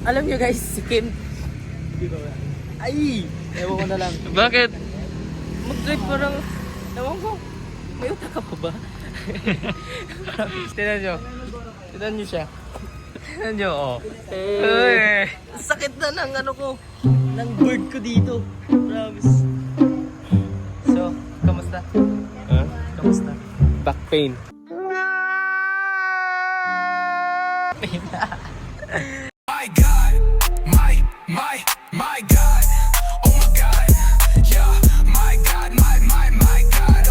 Alam nyo guys, si Kim. Ay! Ewan ko na lang. Bakit? Mag-drive parang, ewan ko, may utak ka pa ba? Tignan nyo. Tignan nyo siya. Tignan nyo, oh. Ay, sakit na ng ano ko, ng bird ko dito. Promise. So, kamusta? Huh? Kamusta? Back pain. My God, my God, oh my God, yeah, my God, my God.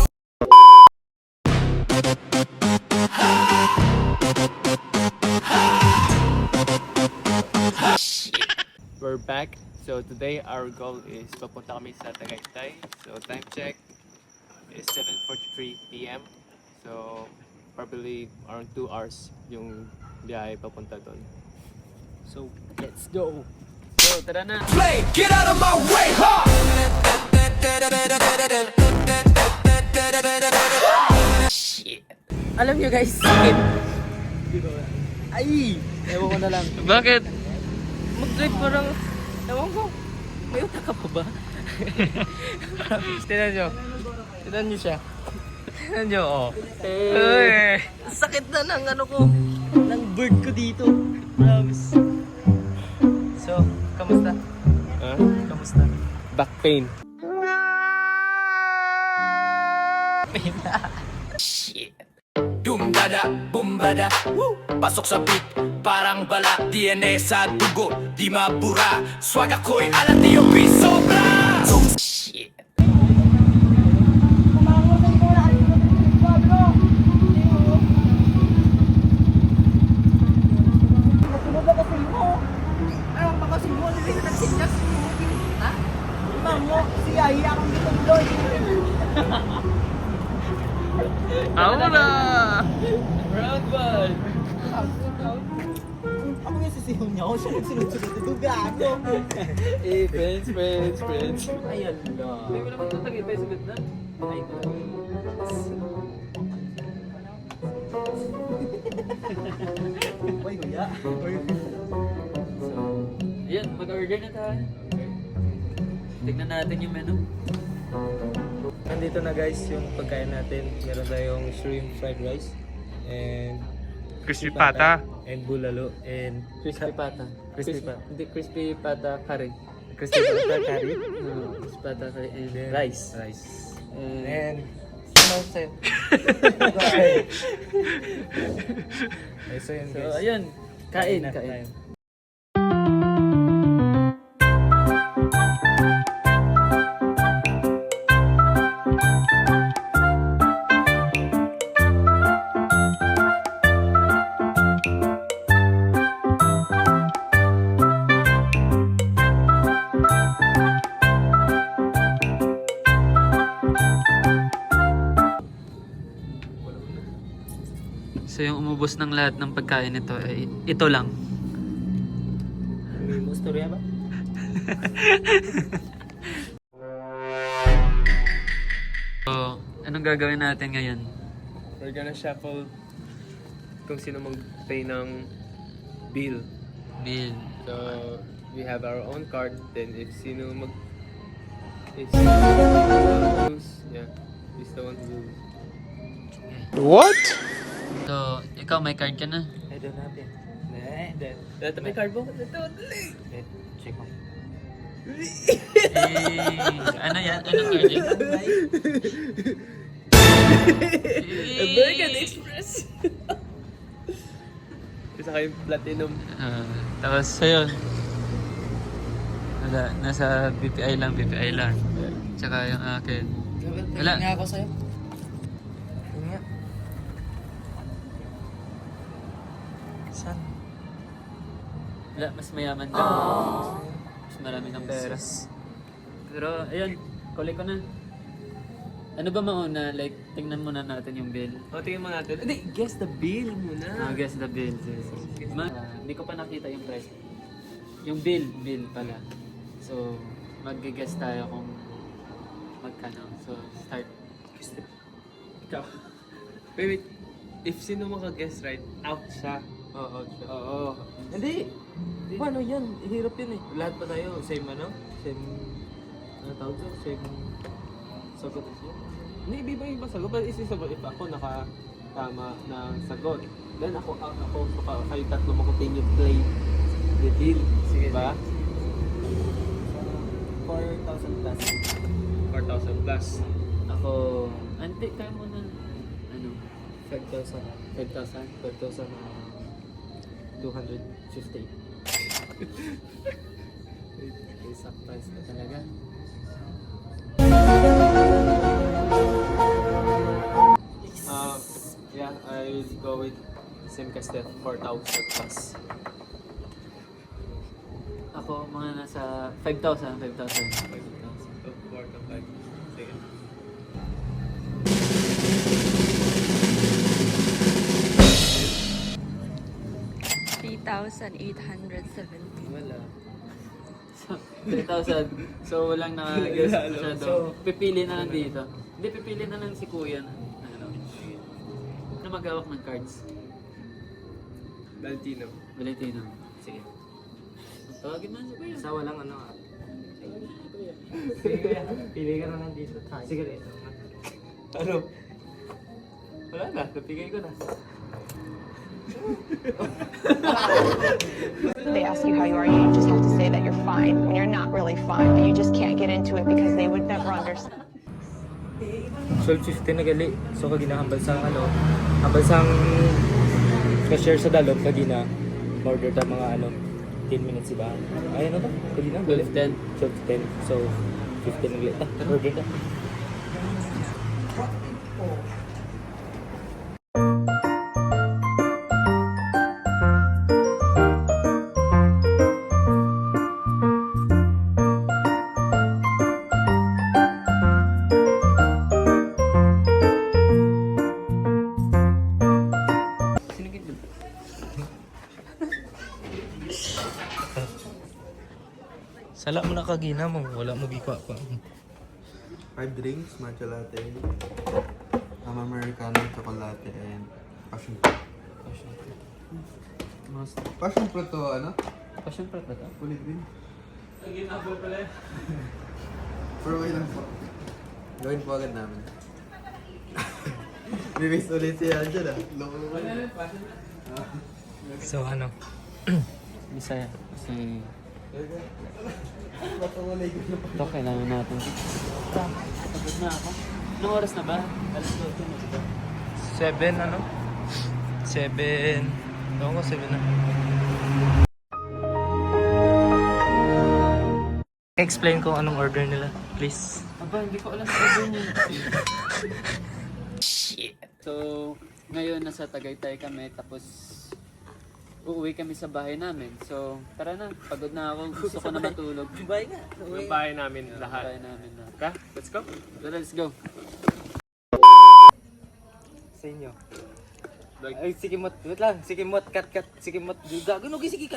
We're back. So today our goal is papunta kami sa Tagaytay. So time check is 7:43 PM. So probably around 2 hours yung biyahe papunta doon. So let's go. So tara na. Play, get out of my way, ha! Shit. Alam nyo guys, si Kim. Ay! Ewan ko na lang. Bakit? Mag-drive parang, ewan ko, may utak ka pa ba? Tignan nyo. Tignan nyo siya. Tignan nyo, oh. Ay, sakit na ng ano ko, ng bird ko dito. Promise. So, kamusta? Huh? Kamusta? Back pain. Shit. Dumdada, bumbada, woo! Pasok sa beat, parang bala. DNA sa dugo, di mabura. Swag ako'y alat di yung sobra. Shit. Ako na! Round 1! Ako yung sisihon niya. Ako siya nagsunod-sunod. Ito gago. Eh, friends. Ayan na. Hindi ko naman tatagay pa yung sunod na. Ay, Uy, kuya. So, yan, mag-order na tayo. Tignan natin yung menu. Nandito na guys yung pagkain natin. Meron tayong shrimp fried rice and Crispy pata. and bulalo and Crispy pata. Crispy pata. Hindi, crispy pata curry. crispy pata curry Crispy pata curry and then rice. and And sino sa'yo? Ay, so yun so, guys. ayun. Kain. na tayo. So yung umubos ng lahat ng pagkain nito ay ito lang. May mustorya ba? So, anong gagawin natin ngayon? We're gonna shuffle kung sino mag-pay ng bill. Bill. So, we have our own card. Then, if sino lose, yeah, he's the one who lose. So, ikaw may card ka na. I don't have it. Dito may card mo. Dito, dali. Check mo. Ano yan? Anong card yan? American Express. Isa kayong platinum. Tapos sa'yo. Wala, nasa BPI lang. Tsaka yung akin. Wala. Tingin nga ako sa'yo. Tingin nga. Saan? Wala, mas mayaman ka. Mas marami kang pera. Pero, ayun, collect ko na. Ano ba mauna? Like, tingnan muna natin yung bill. O, tingnan mo natin. Hindi, guess the bill muna. Guess the bill. Hindi ko pa nakita yung price. Yung bill pala. So, mag-guess tayo kung magkano. So, start. Ikaw. Wait. If sino maka-guess right, out siya. Oo. Oo. Hindi. Paano yan? Hirap yun eh. Lahat pa tayo, same ano? Same, ano tawag to? Same sagot siya. Hindi, iba sagot. But isisagot if ako nakatama ng sagot. Then ako kayo tatlo mo continue play the deal. Sige, Diba? 4,000 plus. 4,000 plus. Ako, hindi, kaya mo na, ano, 5,000. 250. May surprise ka talaga. Yeah, I'll go with same Castet, 4,000 plus. Ako, mga nasa 5,000. 5,000. 4 to 5. Sige. Wala. 3,000. So, walang nakaguess masyado. So, Pipili na lang dito. Hindi, pipili na lang si Kuya na, ano, na maghawak ng cards. Valentino. Valentino. Sige. Tawagin mo na si Kuya. Sa walang ano ah. Sige kuya, pili ka na lang dito. Sige dito. Ano? Wala na, napigay ko na. They ask you how you are, you just have to say that you're fine when you're not really fine, but you just can't get into it because they would never understand. 12:50 na gali. So kaginahambal sa ano, hambal sang cashier sa dalom kagina order ta mga ano 10 minutes ba? Ay ano to? Kagina 12:10. 12:10. So 15 na gali ta. Order ta. Sala mo na kagina mo, wala mo gikwa pa. 5 drinks, matcha latte, Americano, chocolate, and passion fruit. Passion fruit to ano? Passion fruit ba ito? Kulit din. Pero wait lang po. Gawin po agad namin. Bibis ulit siya dyan ah. Loko naman. So ano? Bisaya. Kasi ito kailangan natin. Tapos na ako. Anong oras na ba? Alas 12 na ba? 7 ano? 7. Ewan ko 7 na. Explain kung anong order nila, please. Aba, hindi ko alam sa order niya. Shit. So, ngayon nasa Tagaytay kami, tapos uuwi kami sa bahay namin. So, tara na. Pagod na ako. Gusto ko na matulog. Bye nga. Yung bahay namin lahat. Bahay namin na. Okay, let's go. So, let's go. Sa inyo. Like, Ay, sige mot. Wait lang. Sige mot. Cut. Sige mot. Gago. Sige cut.